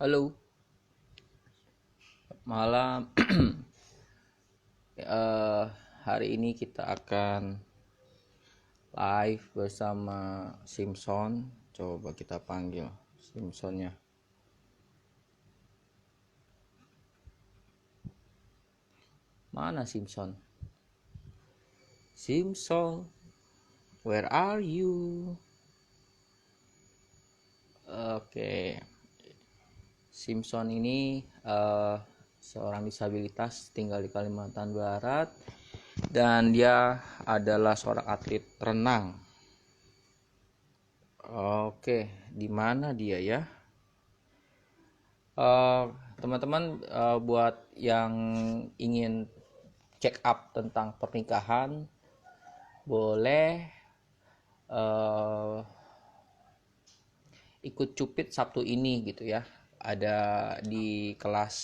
Halo, malam. Eh, Hari ini kita akan live bersama Simpson. Coba kita panggil Simpsonnya. Mana Simpson? Simpson, where are you? Oke, Simpson ini seorang disabilitas tinggal di Kalimantan Barat dan dia adalah seorang atlet renang. Oke, di mana dia ya? Eh, Teman-teman, buat yang ingin check up tentang pernikahan, boleh eh, ikut cupit Sabtu ini gitu ya. Ada di kelas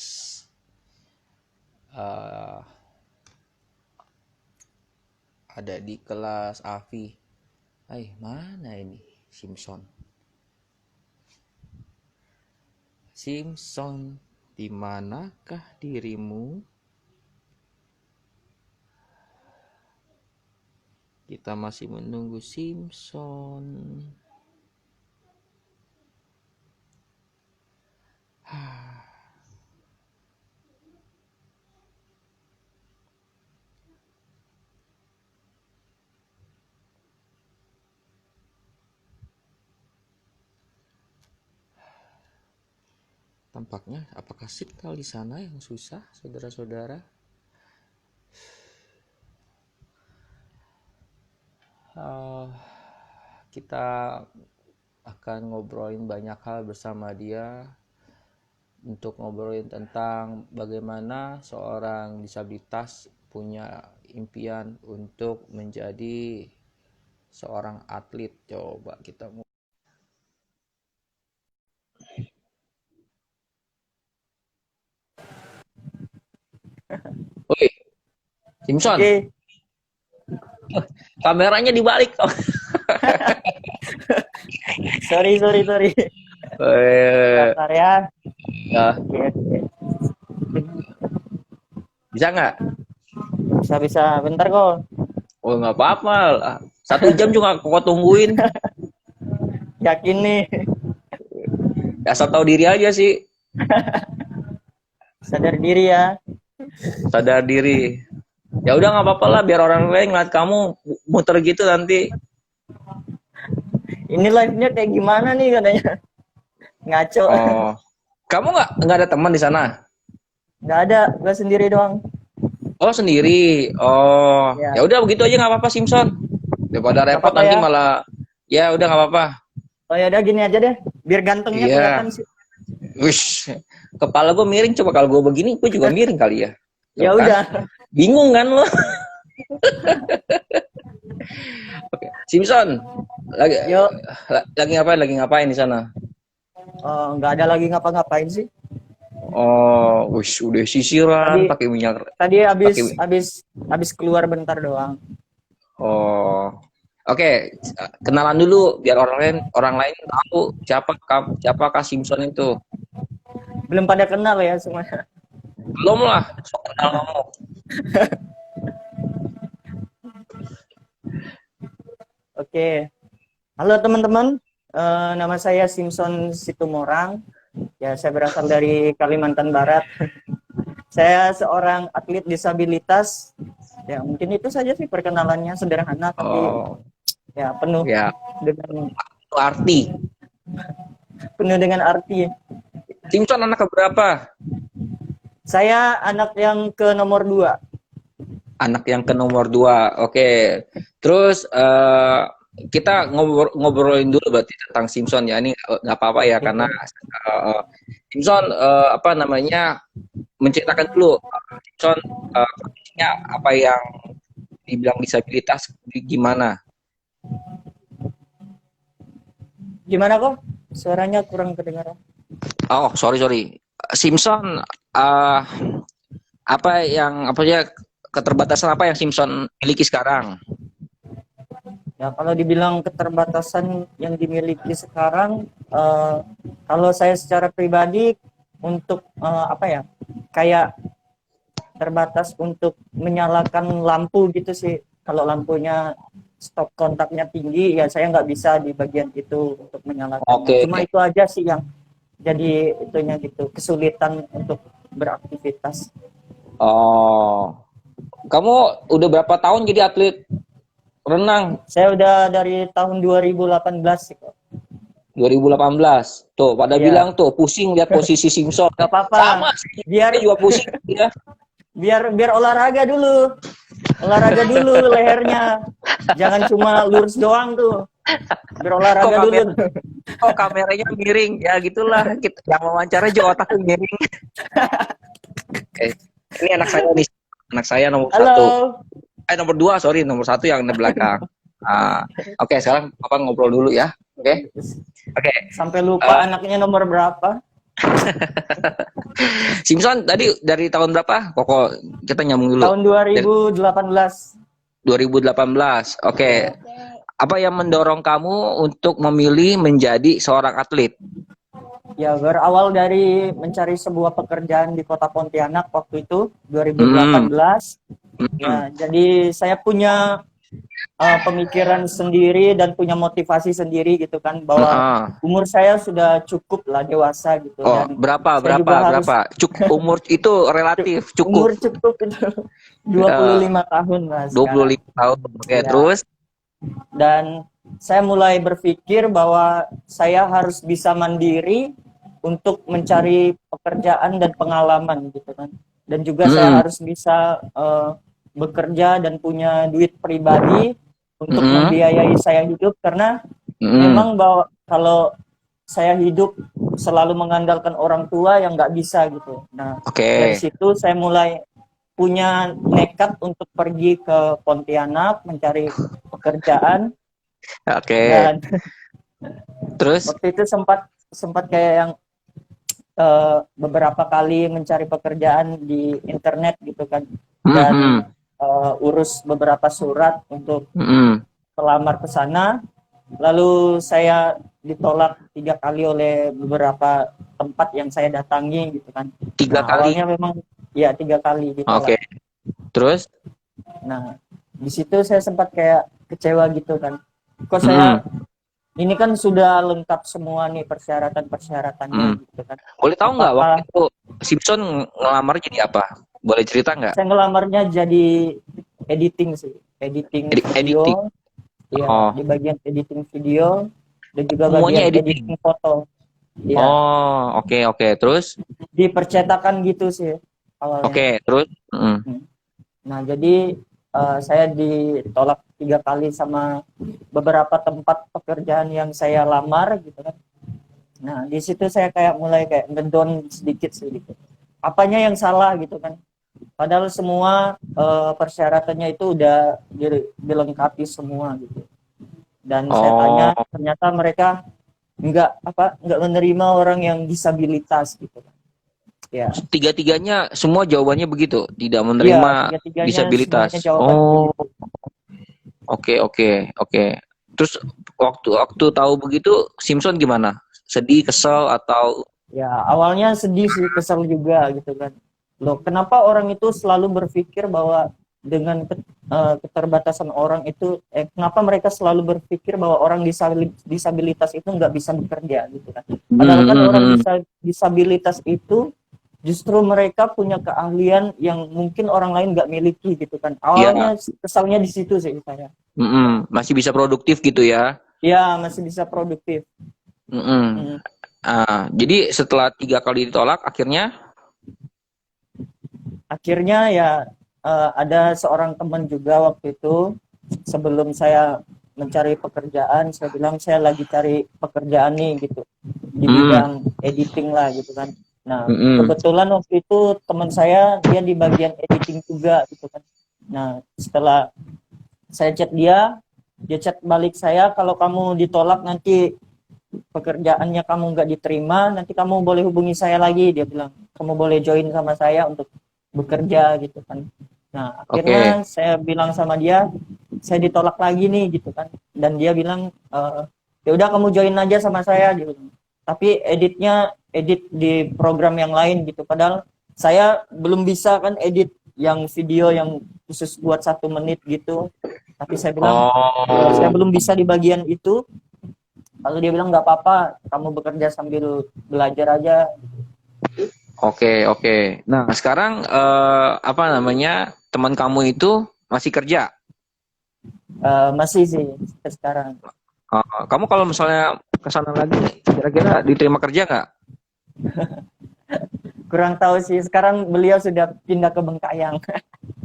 eh, ada di kelas Avi. Mana ini Simpson? Simpson, di manakah dirimu? Kita masih menunggu Simpson. Tampaknya apakah signal di sana yang susah, saudara-saudara? Uh, kita akan ngobrolin banyak hal bersama dia untuk ngobrolin tentang bagaimana seorang disabilitas punya impian untuk menjadi seorang atlet. Coba kita Woi, Simpson. Oke. Kameranya dibalik. Sorry. Eh, Bentar ya. ya, Oke. bisa nggak? Bisa. Bentar kok. Oh, nggak apa-apa. 1 jam juga kok tungguin. Yakin nih. Asal tahu diri aja sih. Sadar diri ya. Sadar diri. Ya udah nggak apa-apa lah, biar orang lain ngeliat kamu muter gitu nanti. Ini live-nya kayak gimana nih katanya. Ngaco. Oh, kamu nggak ada teman di sana? Nggak ada. Gue sendiri doang. Oh, sendiri. Oh, Ya. ya udah begitu aja nggak apa-apa Simpson. Daripada Nggak repot apa-apa nanti ya. malah. Ya udah nggak apa-apa. Oh ya udah gini aja deh. Biar gantengnya Iya. kelihatan sih. Wish. Kepala gue miring, coba kalau gue begini gue juga miring kali ya. Tuh Ya kan? udah. Bingung kan lo? Oke. Simpson, lagi Yuk. lagi ngapain di sana? Nggak ada lagi ngapa-ngapain sih. Oh, wish, udah sisiran Tadi pakai minyak, tadi pakai. habis keluar bentar doang. Oh, oke. Kenalan dulu biar orang lain tahu siapakah Simpson itu. Belum pada kenal ya semuanya. Belum lah, so kenal kamu. Oke. Halo teman-teman. Nama saya Simpson Situmorang. Ya, saya berasal dari Kalimantan Barat. Saya seorang atlet disabilitas. Ya, mungkin itu saja sih perkenalannya, sederhana tapi Oh, ya penuh ya, dengan itu arti. penuh dengan arti. Simpson anak keberapa? Saya anak yang ke nomor 2. Anak yang ke nomor 2. Oke. Terus kita ngobrolin dulu berarti tentang Simpson ya. Ini nggak apa-apa ya karena Simpson apa namanya menceritakan dulu Simpson kondisinya apa yang dibilang disabilitas gimana? Gimana kok? Suaranya kurang kedengaran. Oh, sorry. Simpson uh, apa ya keterbatasan apa yang Simpson miliki sekarang? Ya, kalau dibilang keterbatasan yang dimiliki sekarang, Kalau saya secara pribadi untuk apa ya, kayak terbatas untuk menyalakan lampu gitu sih. Kalau lampunya stop kontaknya tinggi, ya saya nggak bisa di bagian itu untuk menyalakannya. Oke. Cuma itu aja sih yang jadi itunya gitu, kesulitan untuk beraktivitas. Oh, kamu udah berapa tahun jadi atlet renang? Saya udah dari tahun 2018 sih kok. 2018. Tuh, pada Iya, bilang tuh pusing lihat posisi Simpson. nggak apa-apa. Sama sih, Biar saya juga pusing ya. biar olahraga dulu. Olahraga dulu lehernya. Jangan cuma lurus doang tuh. Biar Kok olahraga kamera dulu. kok kameranya miring? Ya gitulah. Kita yang wawancara juga otaknya miring. Oke. Ini anak saya nih. Anak saya nomor satu. Halo. Nomor dua, sorry. Nomor satu yang di belakang. Ah, oke, sekarang Papa ngobrol dulu ya. Oke. Oke. Sampai lupa anaknya nomor berapa. Simpson tadi dari tahun berapa? Pokok kita nyambung dulu. Tahun 2018. 2018. Oke. Ya. Apa yang mendorong kamu untuk memilih menjadi seorang atlet? Ya, berawal dari mencari sebuah pekerjaan di Kota Pontianak waktu itu 2018. Ya, jadi saya punya pemikiran sendiri dan punya motivasi sendiri gitu kan, bahwa umur saya sudah cukup lah dewasa gitu. Oh, dan berapa? harus, Cukup umur itu relatif, cukup. Umur cukup itu 25 tahun lah sekarang. 25 tahun. Oke, Ya. terus? Dan saya mulai berpikir bahwa saya harus bisa mandiri untuk mencari pekerjaan dan pengalaman gitu kan. Dan juga saya harus bisa bekerja dan punya duit pribadi untuk membiayai saya hidup, karena memang bahwa kalau saya hidup selalu mengandalkan orang tua yang nggak bisa gitu. Nah, dari situ saya mulai punya nekat untuk pergi ke Pontianak mencari pekerjaan. Dan terus waktu itu sempat kayak yang beberapa kali mencari pekerjaan di internet gitu kan, dan urus beberapa surat untuk melamar ke sana. Lalu saya ditolak 3 kali oleh beberapa tempat yang saya datangi gitu kan. 3 kali? Awalnya memang ya 3 kali ditolak. Oke. Terus? Nah, di situ saya sempat kayak kecewa gitu kan. Kok saya ini kan sudah lengkap semua nih persyaratan-persyaratannya gitu kan. Boleh tahu nggak waktu itu Simpson ngelamar jadi apa? Boleh cerita nggak? Saya ngelamarnya jadi editing sih, editing video. Iya, di bagian editing video dan juga bagian editing foto. Ya. Oh, oke. Terus? Di percetakan gitu sih awalnya. Oke, terus? Nah, jadi saya ditolak 3 kali sama beberapa tempat pekerjaan yang saya lamar gitu kan. Nah, di situ saya kayak mulai kayak ngedown sedikit sih gitu. Apanya yang salah gitu kan. Padahal semua persyaratannya itu udah dilengkapi semua gitu. Dan saya tanya, ternyata mereka nggak menerima orang yang disabilitas gitu. Ya. Tiga-tiganya semua jawabannya begitu, tidak menerima disabilitas. Oh, oke. Terus waktu tahu begitu, Simpson gimana? Sedih, kesel atau? Ya, awalnya sedih sih, kesel juga gitu kan. Loh, kenapa orang itu selalu berpikir bahwa dengan keterbatasan orang itu, kenapa mereka selalu berpikir bahwa orang disabilitas itu nggak bisa bekerja gitu kan? Padahal kan orang disabilitas itu justru mereka punya keahlian yang mungkin orang lain nggak miliki gitu kan. Awalnya kesalnya di situ sih saya. Masih bisa produktif gitu ya? Ya, masih bisa produktif. Jadi setelah 3 kali ditolak, akhirnya ya ada seorang teman juga waktu itu, sebelum saya mencari pekerjaan, saya bilang saya lagi cari pekerjaan nih gitu di bidang editing lah gitu kan. Nah, kebetulan waktu itu teman saya dia di bagian editing juga gitu kan. Nah, setelah saya chat dia chat balik saya, kalau kamu ditolak nanti pekerjaannya kamu nggak diterima, nanti kamu boleh hubungi saya lagi, dia bilang. Kamu boleh join sama saya untuk bekerja gitu kan. Nah, akhirnya saya bilang sama dia, saya ditolak lagi nih gitu kan. Dan dia bilang, ya udah kamu join aja sama saya gitu. tapi editnya edit di program yang lain gitu. Padahal saya belum bisa kan edit yang video yang khusus buat 1 menit gitu. Tapi saya bilang saya Oh, belum bisa di bagian itu. Lalu dia bilang nggak apa-apa, kamu bekerja sambil belajar aja. oke. Nah, sekarang apa namanya? Teman kamu itu masih kerja. Masih sih sekarang. Kamu kalau misalnya ke sana lagi, kira-kira diterima kerja nggak? Kurang tahu sih. Sekarang beliau sudah pindah ke Bengkayang.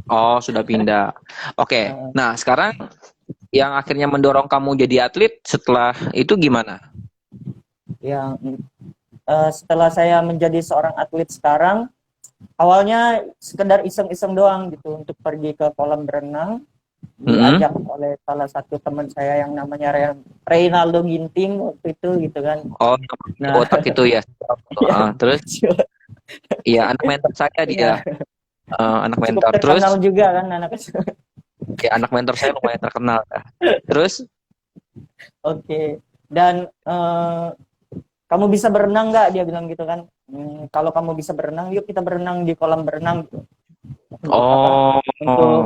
Oh, sudah pindah. Oke. Eh, Nah, sekarang yang akhirnya mendorong kamu jadi atlet setelah itu gimana? yang setelah saya menjadi seorang atlet sekarang, awalnya sekedar iseng-iseng doang gitu untuk pergi ke kolam berenang, Mm-mm. diajak oleh salah satu teman saya yang namanya Reynaldo Ginting waktu itu gitu kan. Oh, Nah, otak itu ya. ya, Terus, iya anak mentor saya dia, ya, anak cukup mentor. Terus, terkenal juga kan anak itu. ya anak mentor saya lumayan terkenal. Ya. Terus, Oke. Dan kamu bisa berenang nggak? Dia bilang gitu kan. Kalau kamu bisa berenang, yuk kita berenang di kolam berenang gitu. Untuk apa? oh, Untuk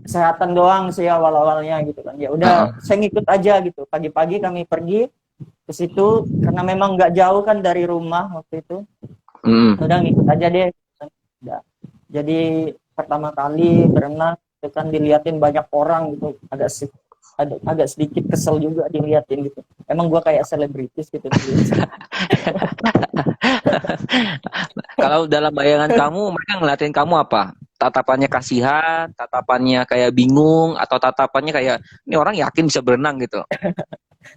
kesehatan doang sih awal-awalnya gitu kan. Ya udah, uh-uh. saya ngikut aja gitu. Pagi-pagi kami pergi ke situ karena memang nggak jauh kan dari rumah waktu itu. Mm. Udah ngikut aja deh. Udah. Jadi pertama kali berenang itu kan diliatin banyak orang gitu. Agak sedikit kesel juga diliatin gitu. Emang gua kayak selebritis gitu dilihat. Kalau dalam bayangan kamu, mereka ngeliatin kamu apa? Tatapannya kasihan, tatapannya kayak bingung, atau tatapannya kayak ini orang yakin bisa berenang gitu.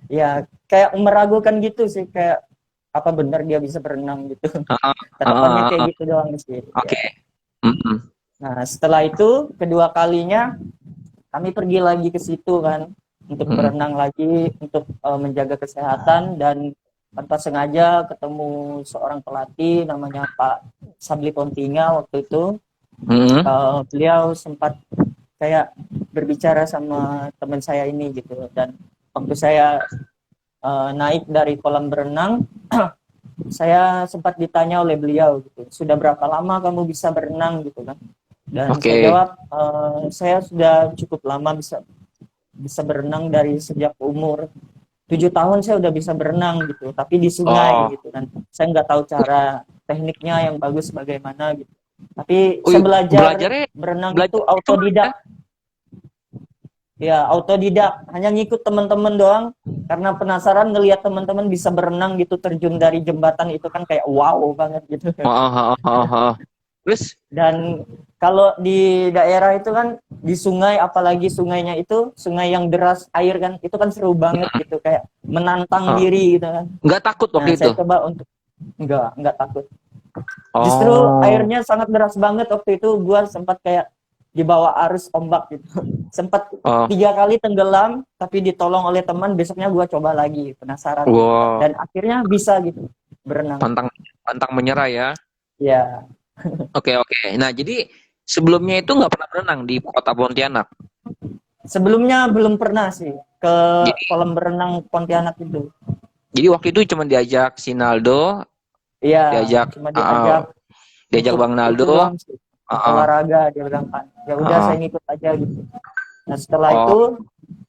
Ya kayak meragukan gitu sih, kayak apa benar dia bisa berenang gitu. Uh-uh. Tatapannya kayak Uh-uh. gitu doang sih Oke. ya. Mm-mm. Nah setelah itu kedua kalinya kami pergi lagi ke situ kan untuk Mm-mm. berenang lagi untuk menjaga kesehatan, dan tanpa sengaja ketemu seorang pelatih namanya Pak Sabli Pontinga waktu itu. Mm-mm. Beliau sempat kayak berbicara sama teman saya ini gitu, dan waktu saya naik dari kolam berenang, saya sempat ditanya oleh beliau gitu, sudah berapa lama kamu bisa berenang gitu kan. Dan saya Oke. jawab, saya sudah cukup lama bisa bisa berenang dari sejak umur 7 tahun, saya udah bisa berenang gitu, tapi di sungai Oh, gitu kan. Saya nggak tahu cara tekniknya yang bagus bagaimana gitu. Tapi wih, saya belajar belajarnya berenang itu belajar di sungai ya? autodidak. Ya, autodidak. Hanya ngikut teman-teman doang karena penasaran ngelihat teman-teman bisa berenang gitu, terjun dari jembatan itu kan kayak wow banget gitu. Oh, oh, oh, oh, oh. Terus, Dan kalau di daerah itu kan di sungai, apalagi sungainya itu sungai yang deras air kan, itu kan seru banget gitu, kayak menantang oh, diri gitu kan. nggak takut Nah, waktu itu? saya coba untuk enggak takut. Justru Oh, airnya sangat deras banget waktu itu, gua sempat kayak dibawa arus ombak gitu. Sempat oh, 3 kali tenggelam, tapi ditolong oleh teman. Besoknya gua coba lagi, penasaran gitu kan. wow, Dan akhirnya bisa gitu berenang. pantang pantang menyerah ya. Ya, Oke. Nah, jadi sebelumnya itu nggak pernah berenang di kota Pontianak. sebelumnya belum pernah sih ke Jadi, kolam berenang Pontianak itu. jadi waktu itu cuma diajak Sinaldo, Iya, diajak cuma diajak diajak untuk Bang itu Naldo. doang sih, Uh, olahraga dia bilang kan. Ya udah saya ngikut aja gitu. Nah setelah oh, itu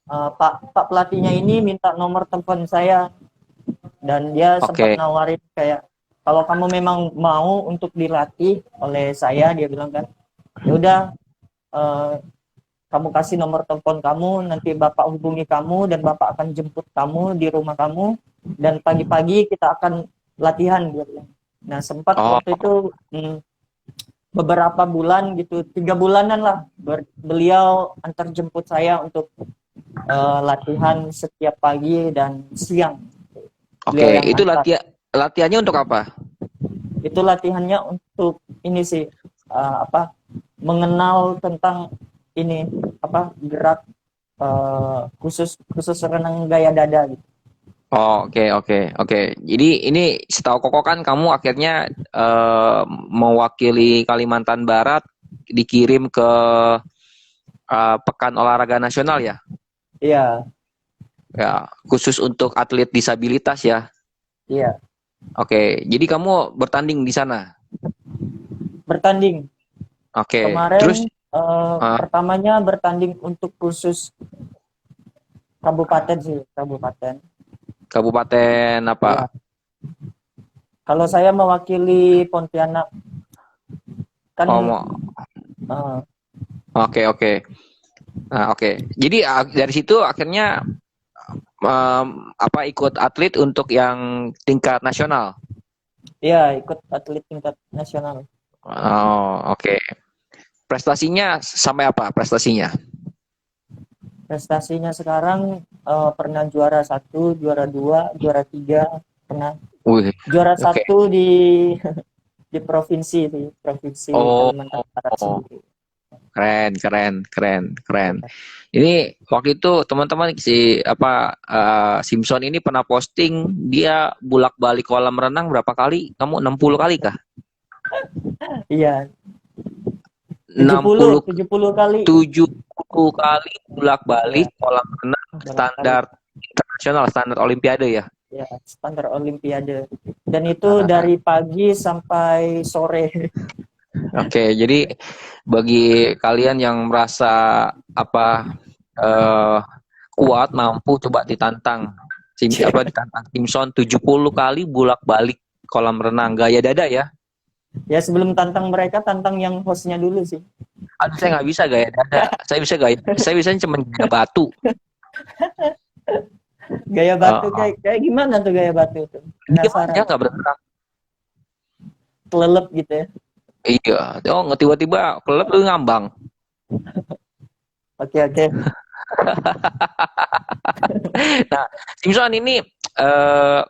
Pak pelatihnya ini minta nomor telepon saya, dan dia sempat oke. nawarin kayak kalau kamu memang mau untuk dilatih oleh saya, dia bilang kan, ya udah, eh, kamu kasih nomor telepon kamu, nanti bapak hubungi kamu dan bapak akan jemput kamu di rumah kamu, dan pagi-pagi kita akan latihan, dia bilang. Nah sempat Oh, waktu itu beberapa bulan gitu, 3 bulanan lah, beliau antar jemput saya untuk latihan setiap pagi dan siang. oke. Beliau yang Itu antar. latihannya untuk apa? Itu latihannya untuk ini sih, apa, mengenal tentang ini, apa, gerak khusus khusus renang gaya dada gitu. Oh, oke. Jadi ini setahu Koko kan kamu akhirnya mewakili Kalimantan Barat dikirim ke Pekan Olahraga Nasional ya. Iya, Ya, khusus untuk atlet disabilitas ya. iya. Oke, jadi kamu bertanding di sana. Bertanding. Oke, terus Kemarin uh, pertamanya bertanding untuk khusus kabupaten sih, kabupaten. kabupaten apa? Iya. Kalau saya mewakili Pontianak kan Oh, eh, oke oke. Nah, oke. Jadi dari situ akhirnya apa ikut atlet untuk yang tingkat nasional. ya ikut atlet tingkat nasional. Oh, oke. Prestasinya sampai apa prestasinya? Prestasinya sekarang pernah juara satu, juara dua, juara tiga, pernah Wih, juara oke. satu di provinsi Oh, Kalimantan Barat oh, sendiri. keren, keren, keren, keren. Ya, Ini waktu itu teman-teman si apa Simpson ini pernah posting dia bolak-balik kolam renang berapa kali? Kamu 60 kali kah? iya, 60 70 kali 70 kali bolak-balik ya, kolam renang bolak-balik standar internasional, standar olimpiade ya. ya standar olimpiade. Dan itu Ah, dari pagi sampai sore. oke, jadi bagi kalian yang merasa apa eh, kuat mampu coba ditantang apa ditantang Simpson 70 kali bolak-balik kolam renang gaya dada ya. Ya sebelum tantang mereka, tantang yang hostnya dulu sih. Aduh saya nggak bisa gaya dada. Saya bisa cuma gaya batu. Gaya batu Uh, kayak kayak gimana tuh gaya batu itu? Diam aja Penasaran. nggak bergerak. Kelelep gitu ya. Iya, oh nggak tiba-tiba klub tuh ngambang. Oke, oke. Nah, Simpson ini eh,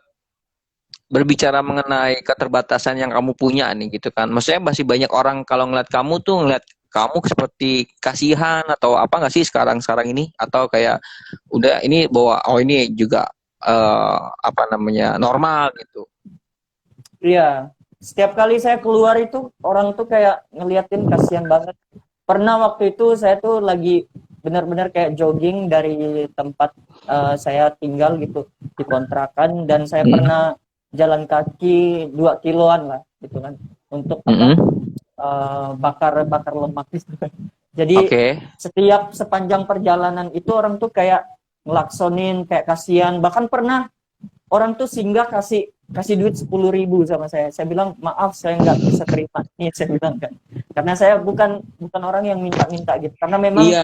berbicara mengenai keterbatasan yang kamu punya nih gitu kan. Maksudnya masih banyak orang kalau ngeliat kamu tuh ngeliat kamu seperti kasihan atau apa nggak sih sekarang ini atau kayak udah ini bahwa oh ini juga apa namanya normal gitu. Iya. Setiap kali saya keluar itu orang tuh kayak ngeliatin kasihan banget. Pernah waktu itu saya tuh lagi benar-benar kayak jogging dari tempat saya tinggal gitu di kontrakan dan saya Mm. pernah jalan kaki 2 kiloan lah gitu kan untuk apa Mm-mm. bakar lemak gitu. Jadi Oke. setiap sepanjang perjalanan itu orang tuh kayak ngelaksonin kayak kasihan. Bahkan pernah orang tuh singgah kasih kasih duit 10.000 sama saya. Saya bilang maaf saya nggak bisa terima nih saya bilang kan. Karena saya bukan bukan orang yang minta-minta gitu. Karena memang Iya.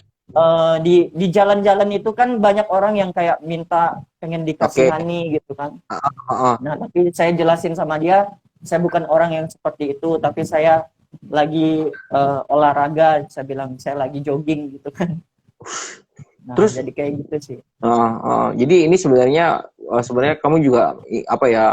di jalan-jalan itu kan banyak orang yang kayak minta pengen Oke. dikasihani gitu kan. Heeh. Nah, tapi saya jelasin sama dia, saya bukan orang yang seperti itu, tapi saya lagi olahraga, saya bilang saya lagi jogging gitu kan. Nah, Terus jadi kayak gitu sih. jadi ini sebenarnya kamu juga apa ya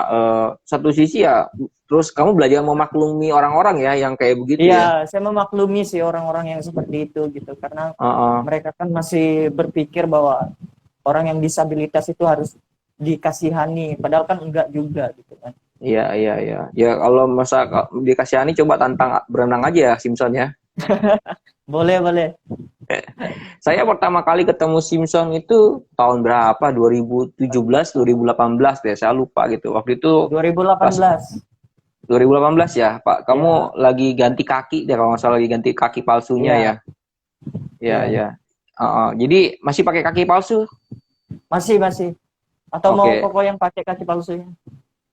satu sisi ya terus kamu belajar memaklumi orang-orang ya yang kayak begitu Iya, ya. saya memaklumi sih orang-orang yang seperti itu gitu, karena Heeh. mereka kan masih berpikir bahwa orang yang disabilitas itu harus dikasihani, padahal kan enggak juga gitu kan. Iya, iya, iya. Ya kalau masa dikasihani coba tantang berenang aja ya Simpson ya. Boleh, boleh. Saya pertama kali ketemu Simpson itu tahun berapa? 2017, 2018 deh. Saya lupa gitu. Waktu itu pas 2018. 2018 ya, Pak. Ya, Kamu lagi ganti kaki deh kalau nggak salah lagi ganti kaki palsunya ya. iya, Ya, iya. ya. Jadi masih pakai kaki palsu? Masih, masih. Atau mau Oke. koko yang pakai kaki palsunya?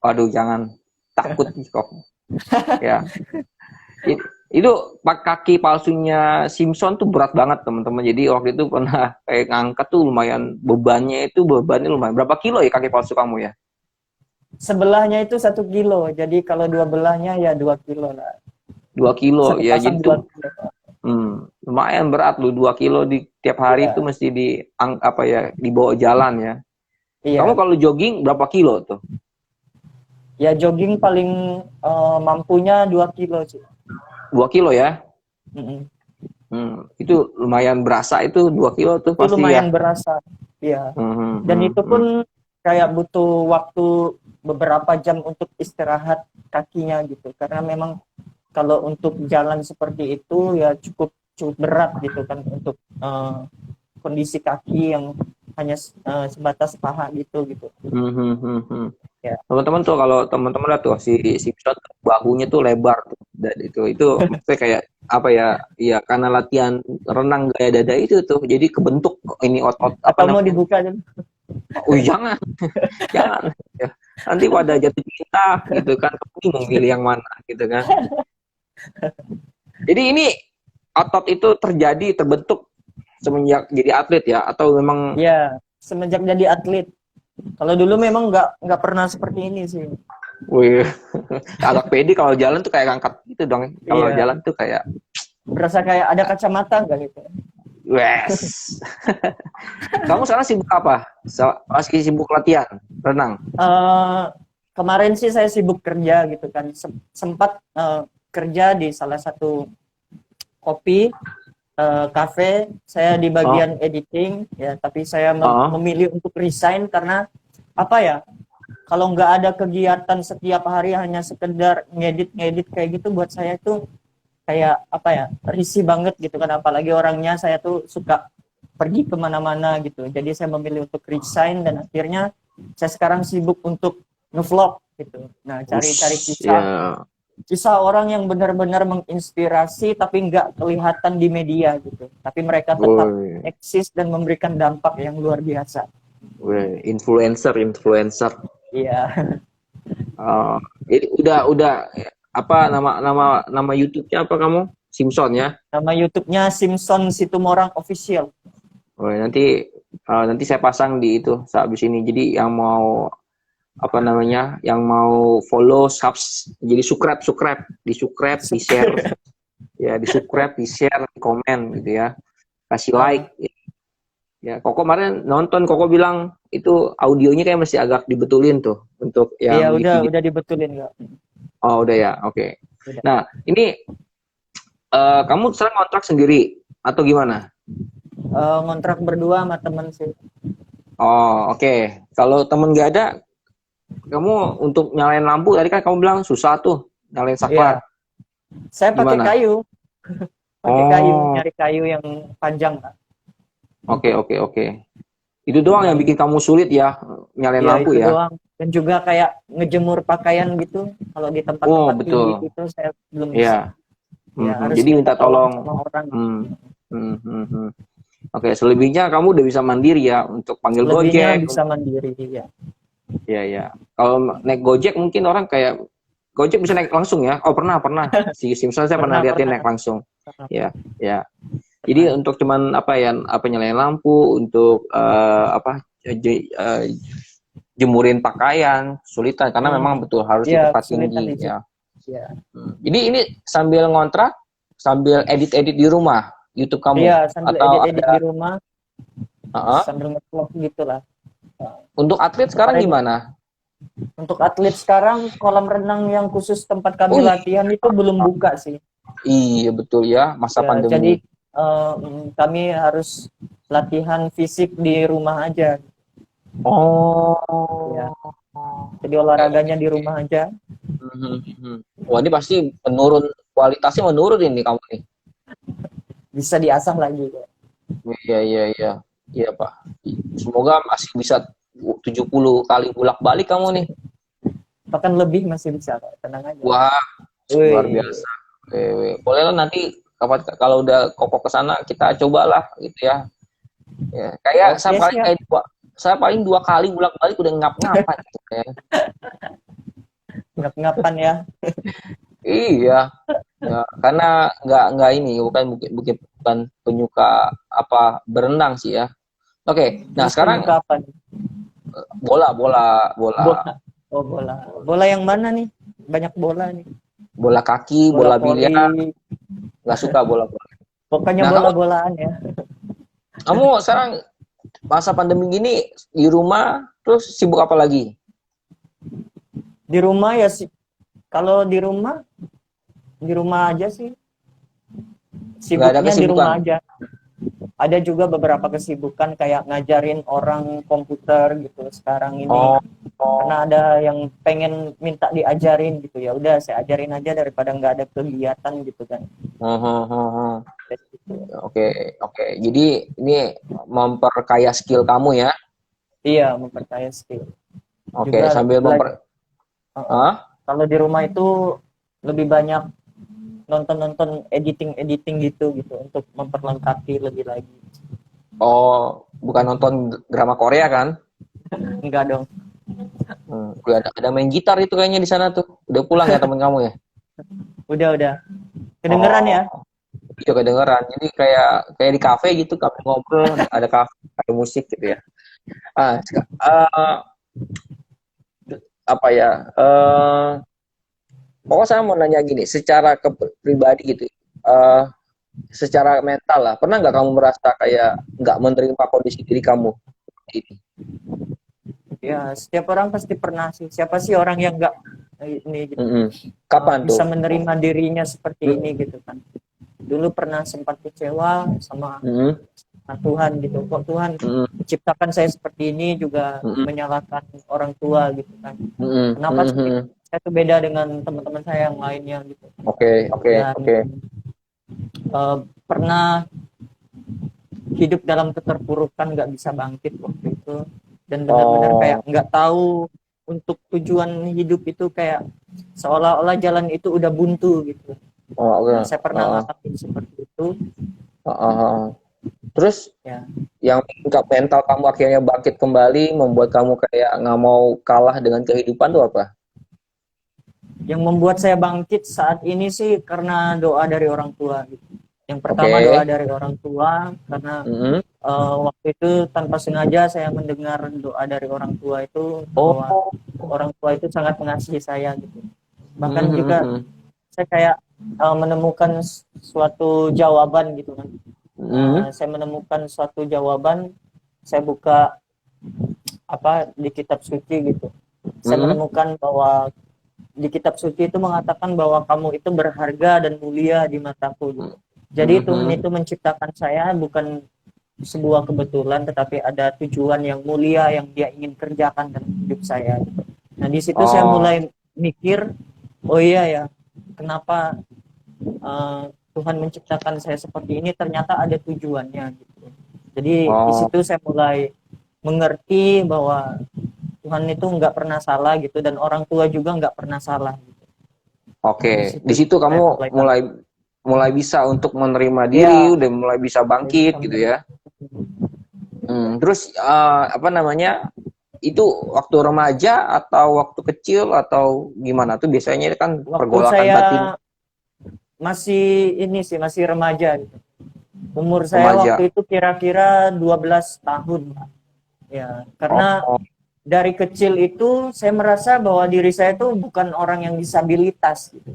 Waduh, jangan takut nih kok. Ya. Itu pak kaki palsunya Simpson tuh berat banget teman-teman. Jadi waktu itu pernah kayak ngangkat tuh lumayan bebannya lumayan. Berapa kilo ya kaki palsu kamu ya? Sebelahnya itu 1 kilo, jadi kalau dua belahnya ya 2 kilo lah. 2 kilo Satu ya. pasang Jadi dua tuh kilo. lumayan berat lu 2 kilo di tiap hari itu Iya, mesti apa ya dibawa jalan ya. Kamu iya. kalau jogging berapa kilo tuh? Ya jogging paling mampunya 2 kilo sih. 2 kilo ya? Mm-mm. Itu lumayan berasa itu 2 kilo tuh Itu pasti ya. lumayan berasa. Iya. Hmm, hmm, Dan hmm, itu hmm. pun kayak butuh waktu beberapa jam untuk istirahat kakinya gitu. Karena memang kalau untuk jalan seperti itu ya cukup cukup berat gitu kan untuk kondisi kaki yang hanya sebatas paha gitu. Ya. Teman-teman tuh kalau teman-teman lihat tuh si Simpson bahunya tuh lebar tuh. Dan itu maksudnya kayak apa ya? Iya karena latihan renang gaya dada itu tuh jadi kebentuk ini otot apa Atau mau namanya? dibuka dulu? Oh jangan, jangan. Ya. Nanti pada jatuh cinta gitu kan, bingung pilih yang mana gitu kan. Jadi ini otot itu terbentuk semenjak jadi atlet ya atau memang Ya, semenjak jadi atlet. Kalau dulu memang nggak pernah seperti ini sih. wih agak pede kalau jalan tuh kayak ngangkat gitu dong. Kalau Iya, jalan tuh kayak berasa kayak ada kacamata nggak gitu. wes. Kamu sekarang sibuk apa? Masih sibuk latihan renang. Eh, Kemarin sih saya sibuk kerja gitu kan. Sempat kerja di salah satu kopi cafe. Saya di bagian editing ya, tapi saya memilih untuk resign karena apa ya? Kalau nggak ada kegiatan setiap hari hanya sekedar ngedit kayak gitu, buat saya itu kayak apa ya, risih banget gitu kan, apalagi orangnya saya tuh suka pergi kemana-mana gitu. Jadi saya memilih untuk resign dan akhirnya saya sekarang sibuk untuk ngevlog gitu. Nah, cari-cari kisah orang yang benar-benar menginspirasi tapi nggak kelihatan di media gitu. Tapi mereka tetap eksis dan memberikan dampak yang luar biasa. Influencer. Iya. Jadi udah apa nama YouTube-nya apa kamu? Simpson ya? Nama YouTube-nya Simpson Situmorang Official. Oh, nanti saya pasang di itu habis ini. Jadi yang mau apa namanya? Yang mau follow, jadi subscribe, di share. Ya, di subscribe, di share, di komen gitu ya. Kasih like. Ya, Koko kemarin nonton, Koko bilang itu audionya kayak masih agak dibetulin tuh untuk yang Iya, udah dibetulin enggak? Oh, udah ya. Oke. Nah, ini kamu sekarang kontrak sendiri atau gimana? Ngontrak berdua sama temen sih. Oh, oke. Kalau temen nggak ada, kamu untuk nyalain lampu tadi kan kamu bilang susah tuh nyalain saklar. Iya. Saya pakai kayu. Pakai kayu, nyari kayu yang panjang. Oke. Itu doang yang bikin kamu sulit ya nyalain lampu itu ya. Doang. Dan juga kayak ngejemur pakaian gitu. Kalau di tempat-tempat tinggi gitu saya belum bisa. Ya, harus jadi minta tolong sama orang. Oke, selebihnya kamu udah bisa mandiri ya untuk panggil Gojek. Bisa mandiri ya. Iya. Kalau naik Gojek mungkin orang kayak Gojek bisa naik langsung ya. Oh, pernah. Si Simpson saya pernah liatin naik langsung. Ya. Jadi untuk cuman nyalain lampu, untuk jemurin pakaian, sulitan karena memang betul harus di tempat tinggi ya. Jadi ini sambil ngontrak, sambil edit-edit di rumah YouTube kamu? Iya, sambil edit-edit di rumah, sambil nge-vlog gitulah. Untuk atlet sekarang gimana? Untuk atlet sekarang, kolam renang yang khusus tempat kami latihan itu belum buka sih. Iya, betul ya, masa pandemi. Jadi kami harus latihan fisik di rumah aja. Ya. Jadi olahraganya di rumah aja. Wah, ini pasti kualitasnya menurun ini kamu nih. Bisa diasah lagi. Iya Pak. Semoga masih bisa 70 kali bolak-balik kamu nih. Bahkan lebih masih bisa, tenang aja. Wah, luar biasa. Boleh lah nanti kalau udah Koko ke sana kita cobalah gitu ya. Kayak saya paling 2 kali bolak-balik udah ngap-ngapan gitu ya. Ngap-ngapan ya. Iya. Ya, karena nggak ini bukan penyuka berenang sih ya. Oke. Nah, sekarang bola. Oh, bola. Bola yang mana nih? Banyak bola nih. Bola kaki, bola biliar. Nggak suka bola. Pokoknya bola-bolaan ya. Kamu sekarang masa pandemi gini di rumah terus sibuk apa lagi? Di rumah ya sih. Kalau di rumah aja sih. Sibuknya di rumah aja. Ada juga beberapa kesibukan kayak ngajarin orang komputer gitu sekarang ini. Karena ada yang pengen minta diajarin gitu, ya udah saya ajarin aja daripada nggak ada kegiatan gitu kan. Oke, oke. Jadi ini memperkaya skill kamu ya. Iya, memperkaya skill. Oke, Juga sambil belajar. ah? Kalau di rumah itu lebih banyak nonton-nonton editing-editing gitu untuk memperlengkapi lebih lagi. Oh, bukan nonton drama Korea kan? Enggak dong. Ada main gitar itu kayaknya di sana tuh. Udah pulang ya temen kamu ya? Udah. Kedengeran Oh, ya? itu kedengeran. Jadi kayak kayak di kafe gitu, kafe ngobrol, ada kafe, ada musik gitu ya. Apa ya? Pokoknya saya mau nanya gini, secara pribadi gitu, eh, secara mental lah, pernah nggak kamu merasa kayak nggak menerima kondisi diri kamu ini? Ya, setiap orang pasti pernah sih. Siapa sih orang yang enggak ini gitu. Mm-mm. Kapan Bisa tuh? menerima dirinya seperti Mm. ini gitu kan. Dulu pernah sempat kecewa sama Mm-mm. Tuhan gitu. Kok Tuhan Mm-mm. menciptakan saya seperti ini juga Mm-mm. menyalahkan orang tua gitu kan. Mm-mm. Kenapa sih Mm-mm. saya tuh beda dengan teman-teman saya yang lainnya gitu. Oke, oke, Dan oke. pernah hidup dalam keterpurukan nggak bisa bangkit waktu itu dan benar-benar kayak Oh, nggak tahu untuk tujuan hidup itu kayak seolah-olah jalan itu udah buntu gitu. oh, oke. Nah, saya pernah Oh, ngalamin seperti itu oh, oh, oh. Terus ya. yang bikin mental kamu akhirnya bangkit kembali, membuat kamu kayak nggak mau kalah dengan kehidupan tuh apa? Yang membuat saya bangkit saat ini sih karena doa dari orang tua gitu. Yang pertama doa Oke. dari orang tua karena Mm-mm. waktu itu tanpa sengaja saya mendengar doa dari orang tua itu bahwa Oh. orang tua itu sangat mengasihi saya gitu. Bahkan juga Mm-mm. saya kayak menemukan suatu jawaban gitu kan. Mm-mm. Saya menemukan suatu jawaban, saya buka apa di kitab suci gitu. Saya Mm-mm. menemukan bahwa di kitab suci itu mengatakan bahwa kamu itu berharga dan mulia di mataku gitu. Jadi Tuhan Mhm. itu menciptakan saya bukan sebuah kebetulan tetapi ada tujuan yang mulia yang dia ingin kerjakan dalam hidup saya. Nah, di situ saya Oh, mulai mikir, oh iya ya, kenapa Tuhan menciptakan saya seperti ini ternyata ada tujuannya gitu. Jadi di oh, situ saya mulai mengerti bahwa Tuhan itu nggak pernah salah gitu dan orang tua juga nggak pernah salah gitu. oke. Nah, di Di situ situ saya kamu mulai mulai bangkit. mulai bisa untuk menerima diri, Ya, udah mulai bisa mulai bangkit bisa gitu menerima. ya. Terus apa namanya? Itu waktu remaja atau waktu kecil atau gimana tuh biasanya kan Waktu pergolakan saya batin masih ini sih masih remaja gitu. Umur saya remaja. waktu itu kira-kira 12 tahun. Ya, karena Oh, dari kecil itu saya merasa bahwa diri saya itu bukan orang yang disabilitas gitu.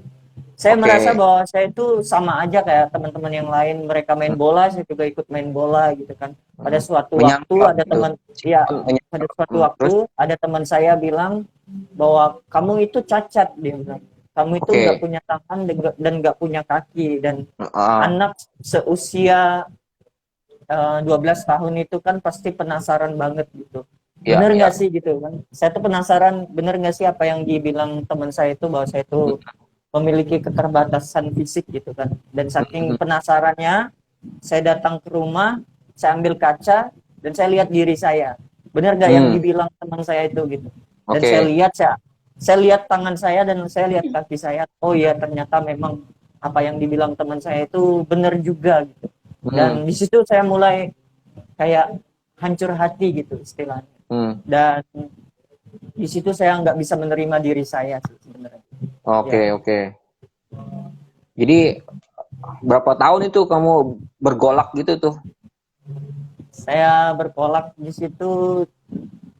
Saya merasa oke. bahwa saya itu sama aja kayak teman-teman yang lain, mereka main bola, saya juga ikut main bola gitu kan. Pada suatu waktu Menyangkal ada gitu. teman, ya, pada Menyangkal. suatu Terus waktu ada teman saya bilang bahwa kamu itu cacat, dia bilang. Kamu itu nggak oke. punya tangan dan nggak punya kaki dan Ah, anak seusia 12 tahun itu kan pasti penasaran banget gitu. ya, Bener nggak ya. sih gitu kan? Saya tuh penasaran, bener nggak sih apa yang dibilang teman saya itu bahwa saya itu memiliki keterbatasan fisik gitu kan. Dan saking penasarannya, saya datang ke rumah, saya ambil kaca dan saya lihat diri saya. Bener nggak yang Hmm, dibilang teman saya itu gitu. Dan oke. saya lihat tangan saya dan saya lihat kaki saya. Oh iya ternyata memang apa yang dibilang teman saya itu benar juga gitu. Hmm, Dan di situ saya mulai kayak hancur hati gitu istilahnya. hmm. Dan di situ saya nggak bisa menerima diri saya sih sebenarnya. Oke, Ya, oke. Jadi berapa tahun itu kamu bergolak gitu tuh? saya berkolak di situ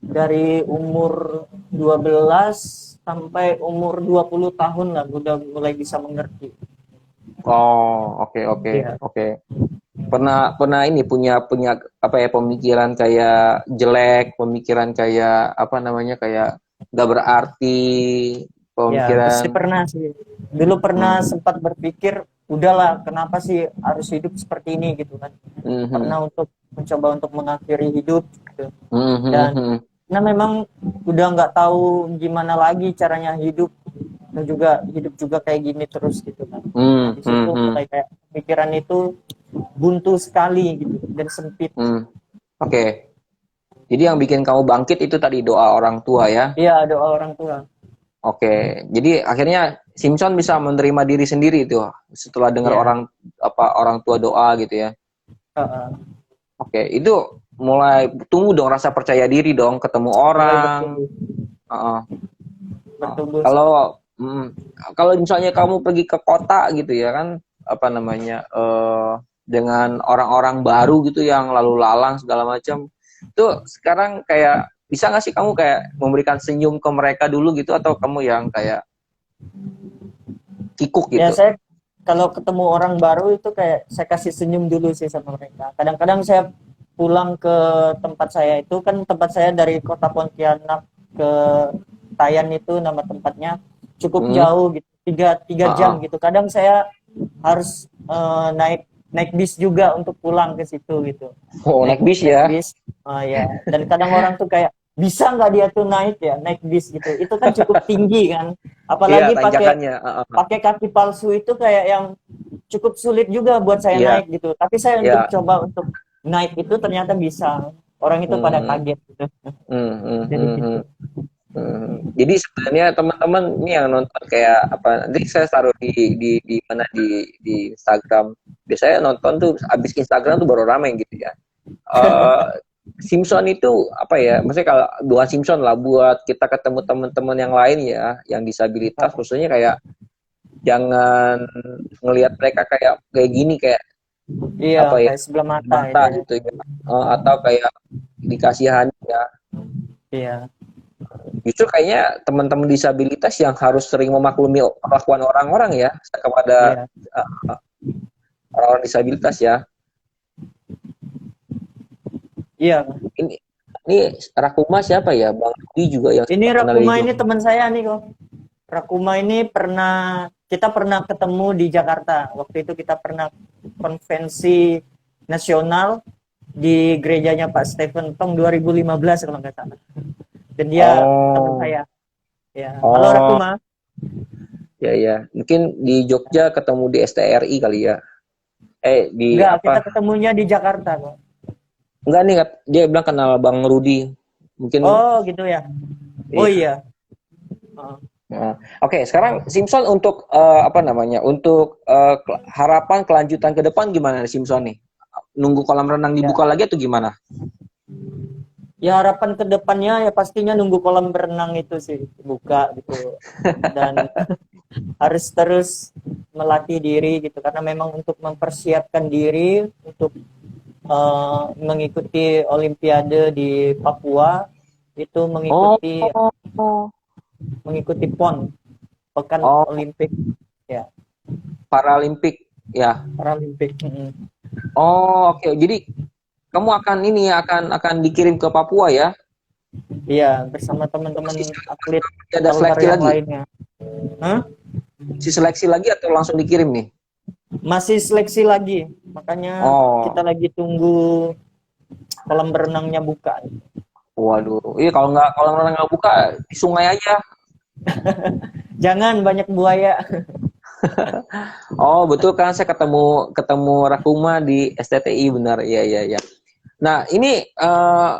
dari umur 12 sampai umur 20 tahun lah udah mulai bisa mengerti. Oh, oke, oke, Iya. oke. Pernah pernah ini punya punya apa ya pemikiran kayak jelek, pemikiran kayak apa namanya kayak nggak berarti, Ya, pasti pemikiran. pernah sih. Dulu pernah Hmm, sempat berpikir, udahlah, kenapa sih harus hidup seperti ini gitu kan. hmm, hmm, Pernah untuk mencoba untuk mengakhiri hidup gitu. hmm, hmm, Dan hmm, karena memang udah nggak tahu gimana lagi caranya hidup dan juga hidup juga kayak gini terus gitu kan. Nah, hmm, di hmm, situ hmm. mulai kayak pikiran itu buntu sekali gitu dan sempit. Oke. Jadi yang bikin kamu bangkit itu tadi doa orang tua ya. Iya, doa orang tua. Oke. Jadi akhirnya Simpson bisa menerima diri sendiri itu setelah dengar Iya. orang tua doa gitu ya. Heeh. Oke, itu mulai tumbuh dong rasa percaya diri dong, ketemu Mulai orang. bertumbuh, Heeh. bertumbuh. Kalau kalau misalnya kamu pergi ke kota gitu ya kan, apa namanya, dengan orang-orang baru gitu yang lalu lalang segala macam, itu sekarang kayak bisa nggak sih kamu kayak memberikan senyum ke mereka dulu gitu atau kamu yang kayak kikuk Ya gitu? saya kalau ketemu orang baru itu kayak saya kasih senyum dulu sih sama mereka. Kadang-kadang saya pulang ke tempat saya, itu kan tempat saya dari kota Pontianak ke Tayan itu nama tempatnya cukup Hmm. jauh gitu, tiga jam Uh-uh. gitu. Kadang saya harus naik naik bis juga untuk pulang ke situ gitu. Oh, naik naik bis naik ya? bis. Oh ya, dan kadang orang tuh kayak bisa nggak dia tuh naik bis gitu, itu kan cukup tinggi kan, Iya, apalagi pakai tanjakannya. pakai kaki palsu itu kayak yang cukup sulit juga buat saya Iya, naik gitu. Tapi saya untuk iya. coba untuk naik itu ternyata bisa. Orang itu pada Hmm, kaget gitu. hmm, hmm, Jadi hmm, gitu. hmm. Jadi sebenarnya teman-teman ini yang nonton kayak apa? Nanti saya taruh di mana di Instagram. Biasanya nonton tuh abis Instagram tuh baru ramai gitu ya. Eh Simpson itu apa ya? Maksudnya kalau bukan Simpson lah, buat kita ketemu teman-teman yang lain ya, yang disabilitas, maksudnya kayak jangan ngelihat mereka kayak kayak gini kayak Iya, apa ya? kayak sebelah mata itu Mata ya. gitu ya. Atau kayak dikasihani ya. Iya. Justru kayaknya teman-teman disabilitas yang harus sering memaklumi kelakuan orang-orang ya kepada Iya. uh, orang-orang disabilitas ya. Iya. Ini ini Rakuma siapa ya? Bang Rudi juga yang Ini saya kenal di Rakuma ini Jogja. teman saya nih kok. Rakuma ini kita pernah ketemu di Jakarta. Waktu itu kita pernah konvensi nasional di gerejanya Pak Stephen Tong 2015 kalau nggak salah. Dan dia teman Oh, saya. Ya, halo oh, Rakuma. ya ya. Mungkin di Jogja ketemu di STRI kali ya. Di Enggak, kita apa? ketemunya di Jakarta kok. Enggak nih, dia bilang kenal Bang Rudi. Mungkin Oh, gitu ya. Oh iya. iya. Oh. Nah, oke, sekarang Simpson untuk apa namanya? Untuk harapan kelanjutan ke depan gimana nih Simpson nih? Nunggu kolam renang Ya, dibuka lagi atau gimana? ya harapan ke depannya ya pastinya nunggu kolam berenang itu sih buka gitu. Dan harus terus melatih diri gitu karena memang untuk mempersiapkan diri untuk mengikuti Olimpiade di Papua itu Oh, mengikuti PON, Pekan oh, Olimpik ya, Paralimpik ya. Paralimpik. Oh, oke. Jadi kamu akan ini ya, akan dikirim ke Papua ya? Iya, bersama teman-teman Masih, atlet masih ada kalbar seleksi yang lagi? lainnya. Hah? Si seleksi lagi atau langsung dikirim nih? Masih seleksi lagi, makanya kita Oh, lagi tunggu kolam berenangnya buka. waduh. Iya kalau nggak kolam renang nggak buka di sungai aja. Jangan banyak buaya. Oh, betul kan saya ketemu ketemu Rakuma di STTI benar. Iya iya iya. Nah, ini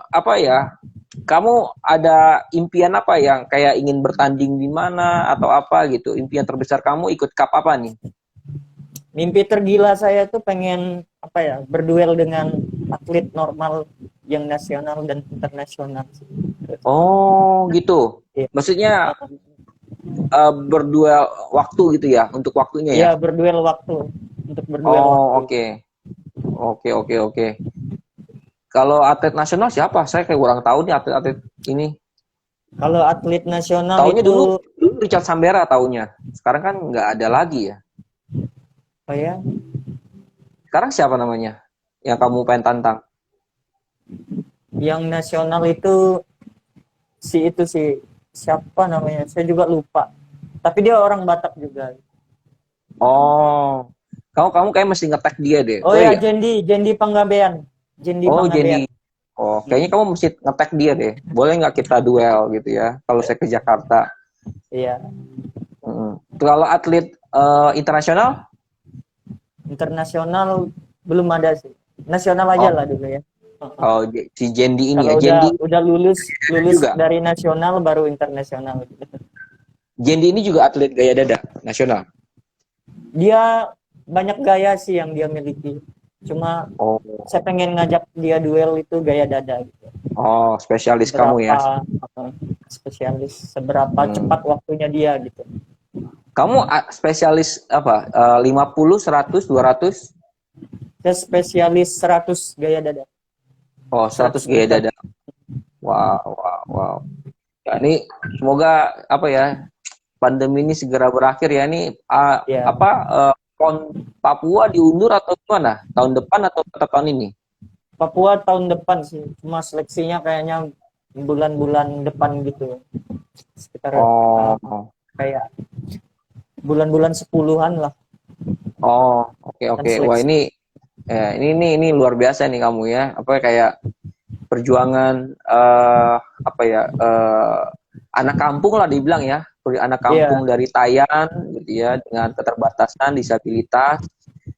apa ya? Kamu ada impian apa yang kayak ingin bertanding di mana atau apa gitu? Impian terbesar kamu ikut cup apa nih? Mimpi tergila saya tuh pengen apa ya, berduel dengan atlet normal yang nasional dan internasional. Oh, gitu. Iya, Maksudnya berdua waktu gitu ya, untuk waktunya ya? iya, berduel waktu, untuk berduel Oh, waktu. oke. Oke, oke, oke. Kalau atlet nasional siapa? Saya kayak kurang tahu nih atlet-atlet ini. Kalau atlet nasional Taunya itu dulu Richard Sambera taunya. Sekarang kan nggak ada lagi ya. apa ya? Sekarang siapa namanya? Yang kamu pengen tantang? Yang nasional itu itu si siapa namanya? Saya juga lupa. Tapi dia orang Batak juga. Oh, kamu kayak mesti ngetek dia deh. Oh ya, Woi, Jendi Panggabean. Jendi oh Panggabean. Jendi. Oh, kayaknya kamu mesti ngetek dia deh. Boleh nggak kita duel gitu ya? Kalau saya ke Jakarta. Iya. Kalau atlet internasional, Internasional belum ada sih. Nasional aja Oh, lah dulu ya. Heeh. oh si Jendi ini ya. Kalau Jendi udah lulus lulus juga. dari nasional baru internasional gitu. Jendi ini juga atlet gaya dada nasional. Dia banyak gaya sih yang dia miliki. Cuma Oh, saya pengen ngajak dia duel itu gaya dada gitu. oh spesialis kamu ya. Seberapa spesialis, seberapa Hmm. cepat waktunya dia gitu. Kamu spesialis apa? 50, 100, 200? Saya spesialis 100 gaya dada. Oh, 100 100 gaya push up. dada. Wow, wow, wow. Ya, ini semoga apa ya, pandemi ini segera berakhir ya. Ini Ya, apa PON Papua diundur atau gimana? Tahun depan atau tahun ini? Papua tahun depan sih. Cuma seleksinya kayaknya bulan-bulan depan gitu. Sekitar Oh, kayak bulan-bulan 10-an lah oh, oke kan oke. Wah, seleksi. ini luar biasa nih kamu ya. Apa kayak perjuangan apa ya, anak kampung lah dibilang ya, anak Iya, kampung dari Tayan gitu ya, dengan keterbatasan disabilitas,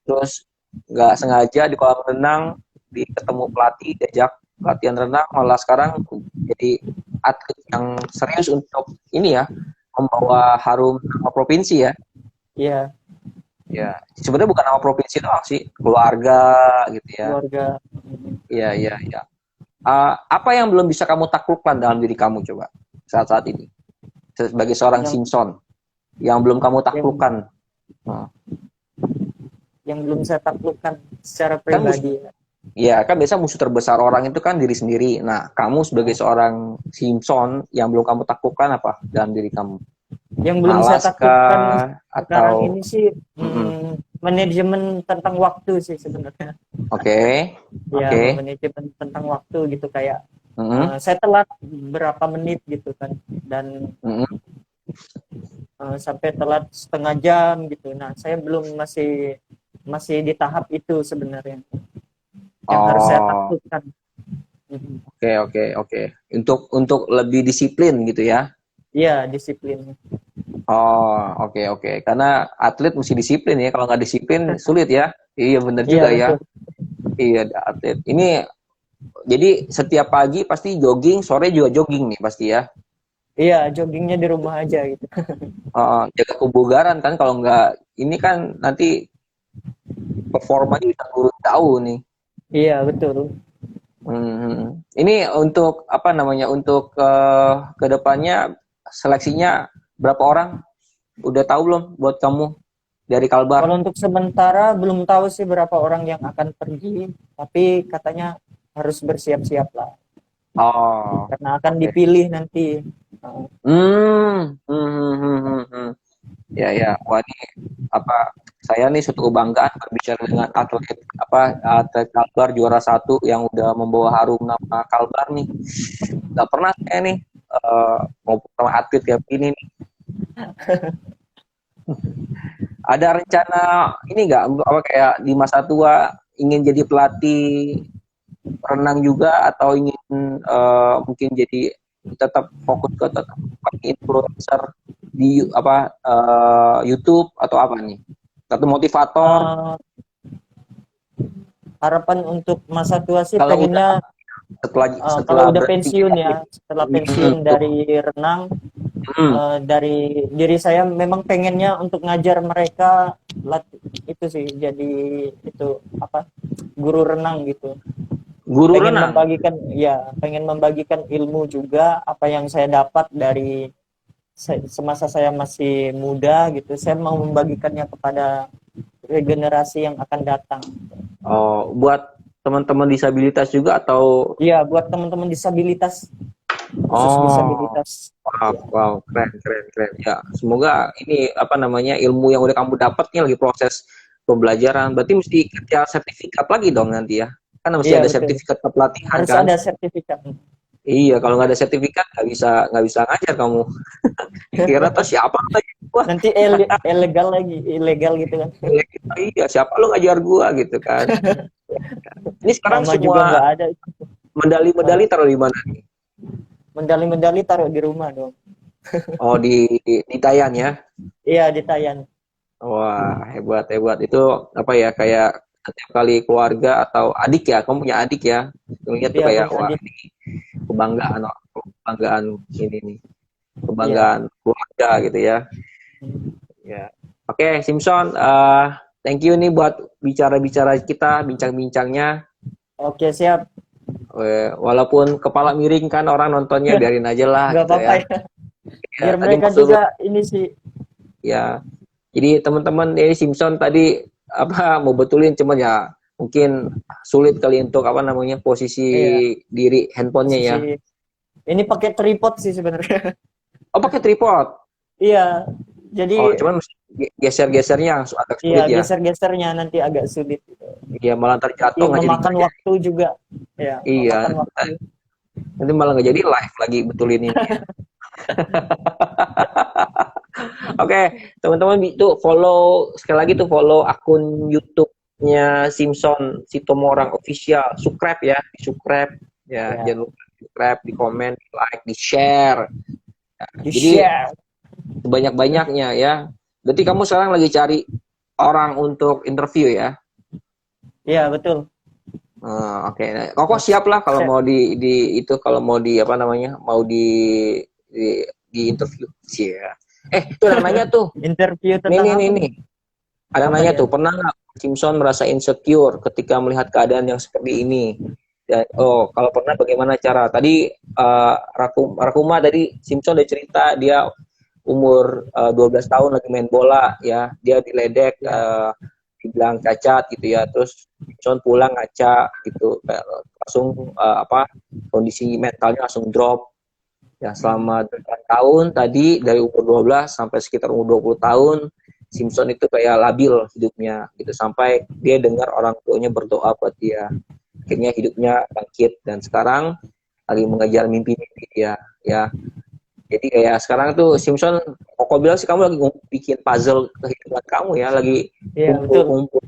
terus nggak sengaja di kolam renang ketemu pelatih, diajak latihan renang, malah sekarang jadi atlet yang serius untuk ini ya, membawa harum nama provinsi ya. iya, Ya, sebenarnya bukan nama provinsi doang sih, keluarga gitu ya. keluarga. Iya, iya, iya. Apa yang belum bisa kamu taklukkan dalam diri kamu coba saat-saat ini sebagai seorang yang Simpson yang belum kamu yang taklukkan? Nah, yang belum saya taklukkan secara kan musuh, pribadi ya. ya kan biasa musuh terbesar orang itu kan diri sendiri. Nah, kamu sebagai seorang Simpson yang belum kamu taklukkan apa dalam diri kamu? Yang belum saya Malas taklukkan kah sekarang atau ini sih mm-mm. manajemen tentang waktu sih sebenarnya. Oke, Ya, oke, manajemen tentang waktu gitu kayak mm-mm, saya telat berapa menit gitu kan dan mm-mm. sampai telat setengah jam gitu. Nah, saya belum masih masih di tahap itu sebenarnya yang harus saya Oh, taklukkan. Mhm. oke, oke, oke. Untuk lebih disiplin gitu ya. Iya, disiplin. Oh, oke oke. Karena atlet mesti disiplin ya. Kalau nggak disiplin sulit ya. Iya bener Iya, juga ya. betul. Iya atlet. Ini jadi setiap pagi pasti jogging, sore juga jogging nih pasti ya. Iya, joggingnya di rumah aja gitu. Jaga kebugaran kan. Kalau nggak ini kan nanti performanya bisa turun jauh nih. Iya, betul. Ini untuk apa namanya? Untuk kedepannya seleksinya berapa orang? Udah tahu belum buat kamu dari Kalau Kalbar? untuk sementara belum tahu sih berapa orang yang akan pergi, tapi katanya harus bersiap-siap lah Oh, karena akan oke. dipilih nanti. Uh, Ya, ya. Wah, ini apa? Saya nih suatu kebanggaan berbicara dengan atlet apa atlet Kalbar juara satu yang udah membawa harum nama Kalbar nih. Gak pernah saya nih ngobrol sama atlet kayak gini nih. Ada rencana ini nggak apa kayak di masa tua ingin jadi pelatih renang juga atau ingin mungkin jadi tetap fokus ke tetap influencer di apa YouTube atau apa nih? Satu motivator uh, Harapan untuk masa tua sih kalau udah pengennya setelah kalau setelah udah berhenti pensiun ya, setelah pensiun tuh. dari renang, Hmm. dari diri saya memang pengennya untuk ngajar mereka itu sih jadi itu apa guru renang gitu. Guru Pengen renang. membagikan ya, pengen membagikan ilmu juga apa yang saya dapat dari semasa saya masih muda gitu. Saya mau membagikannya kepada regenerasi yang akan datang. Oh, buat teman-teman disabilitas juga atau Iya, buat teman-teman disabilitas, khusus oh, disabilitas. wow, Ya, wow, keren, keren, keren. Ya, semoga ini apa namanya ilmu yang udah kamu dapat nih lagi proses pembelajaran. Berarti mesti kerja sertifikat lagi dong nanti ya. Kan mesti iya ada betul. sertifikat kepelatihan Harus kan? ada sertifikat. Iya, kalau nggak ada sertifikat nggak bisa ngajar kamu. Kira tuh siapa lagi gua? Nanti ilegal lagi, ilegal gitu kan. Iya, siapa lu ngajar gua gitu kan. Ini sekarang Nama juga semua nggak ada. medali-medali Nah, taruh di mana nih? medali-medali taruh di rumah dong. Oh, di Tayan ya. Iya, di Tayan. Wah, hebat hebat. Itu apa ya kayak setiap kali keluarga atau adik ya, kamu punya adik ya, ngeliat tuh Iya, kayak punya wah adik. ini kebanggaan ini nih, Iya. kebanggaan keluarga gitu ya. Ya. Oke, Simpson, thank you nih buat bicara-bicara kita, bincang-bincangnya. Oke, siap. Walaupun kepala miring kan orang nontonnya, biarin aja lah Nggak gitu apa-apa ya. ya. Ya, Biar tadi mereka maksud juga ini sih. ya. Jadi teman-teman ini Simpson tadi apa mau betulin cuman ya mungkin sulit kali untuk apa namanya posisi Iya, diri handphonenya ya. posisi. Ini pakai tripod sih sebenarnya. Oh pakai tripod. Iya. Jadi Oh cuman mesti geser-gesernya agak iya, sulit ya. geser-gesernya nanti agak sulit gitu. Iya malah Nanti terjatuh nggak jadi memakan nggak jadi. waktu juga. Ya, Iya. memakan waktu. Nanti malah nggak jadi live lagi betulin ini ya. Oke, teman-teman itu follow sekali lagi tuh follow akun YouTube-nya Simpson Sitomorang Official. Subscribe ya, subscribe ya, Ya, jangan lupa subscribe, di komen, di like, di share. di Jadi share. sebanyak-banyaknya ya. Berarti kamu sekarang lagi cari orang untuk interview ya. Iya, betul. Oke. Nah, Koko siap lah kalau Saya- mau di itu kalau mau di apa namanya mau di interview sih ya. Itu yang nanya tuh. Interview Nih tentang nih nih apa nih. nih? Ada yang Apa nanya dia? tuh, pernah nggak Simpson merasa insecure ketika melihat keadaan yang seperti ini? Dan, kalau pernah bagaimana cara? Tadi Rakuma tadi Simpson udah cerita dia umur 12 tahun lagi main bola ya, dia diledek, Ya, dibilang cacat gitu ya, terus Simpson pulang ngaca gitu, langsung apa kondisi mentalnya langsung drop. Ya, selama 8 tahun tadi dari umur 12 sampai sekitar umur 20 tahun Simpson itu kayak labil hidupnya gitu sampai dia dengar orang tuanya berdoa buat dia. Akhirnya hidupnya bangkit dan sekarang lagi mengejar mimpi-mimpi dia ya. Jadi kayak sekarang tuh Simpson Koko bilang sih kamu lagi bikin puzzle kehidupan kamu ya, lagi iya betul. kumpul-kumpul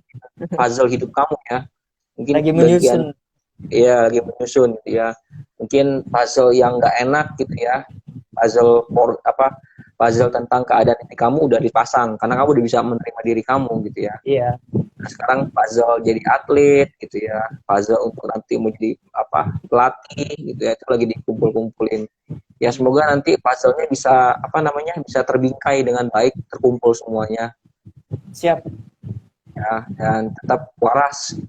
puzzle hidup kamu ya. Mungkin Lagi bagian menyusun. ya lagi menyusun gitu ya. Mungkin puzzle yang nggak enak gitu ya, puzzle tentang keadaan diri kamu udah dipasang karena kamu udah bisa menerima diri kamu gitu ya. Iya, Nah, sekarang puzzle jadi atlet gitu ya, puzzle untuk nanti mau jadi apa pelatih gitu ya, itu lagi dikumpul-kumpulin ya. Semoga nanti puzzle-nya bisa apa namanya bisa terbingkai dengan baik, terkumpul semuanya siap. ya, dan tetap waras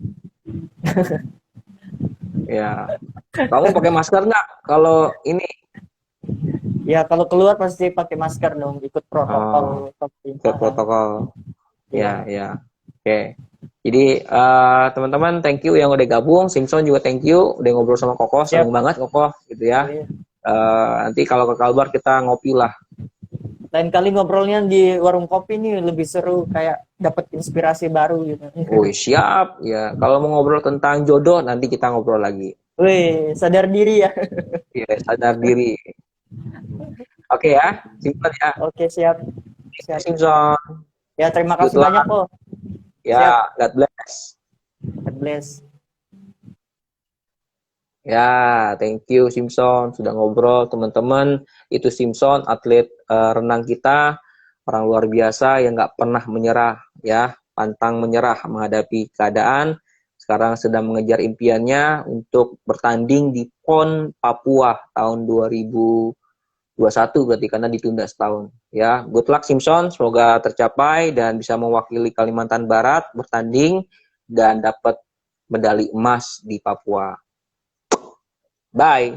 ya. Kamu pakai masker nggak kalau ini? Ya kalau keluar pasti pakai masker dong, ikut Oh, protokol ke pemerintahan. protokol. Ya, Iya. ya. Oke. Jadi teman-teman thank you yang udah gabung. Simpson juga thank you udah ngobrol sama Koko. Siap. Seneng banget Koko gitu ya. Iya. Nanti kalau ke Kalbar kita ngopi lah. Lain kali ngobrolnya di warung kopi nih lebih seru, kayak dapat inspirasi baru gitu. Wih, siap. Ya, kalau mau ngobrol tentang jodoh nanti kita ngobrol lagi. Wih, sadar diri ya. Ya, sadar diri. Oke ya, Simpson ya. Oke, siap. Thank you, Siap. Simpson. Ya, terima Good kasih banyak luck. kok. Siap. Ya, God bless. God bless. Ya, thank you Simpson sudah ngobrol teman-teman. Itu Simpson atlet renang kita, orang luar biasa yang nggak pernah menyerah ya, pantang menyerah menghadapi keadaan. Sekarang sedang mengejar impiannya untuk bertanding di PON Papua tahun 2021 berarti karena ditunda setahun. Ya, good luck Simpson, semoga tercapai dan bisa mewakili Kalimantan Barat bertanding dan dapat medali emas di Papua. Bye.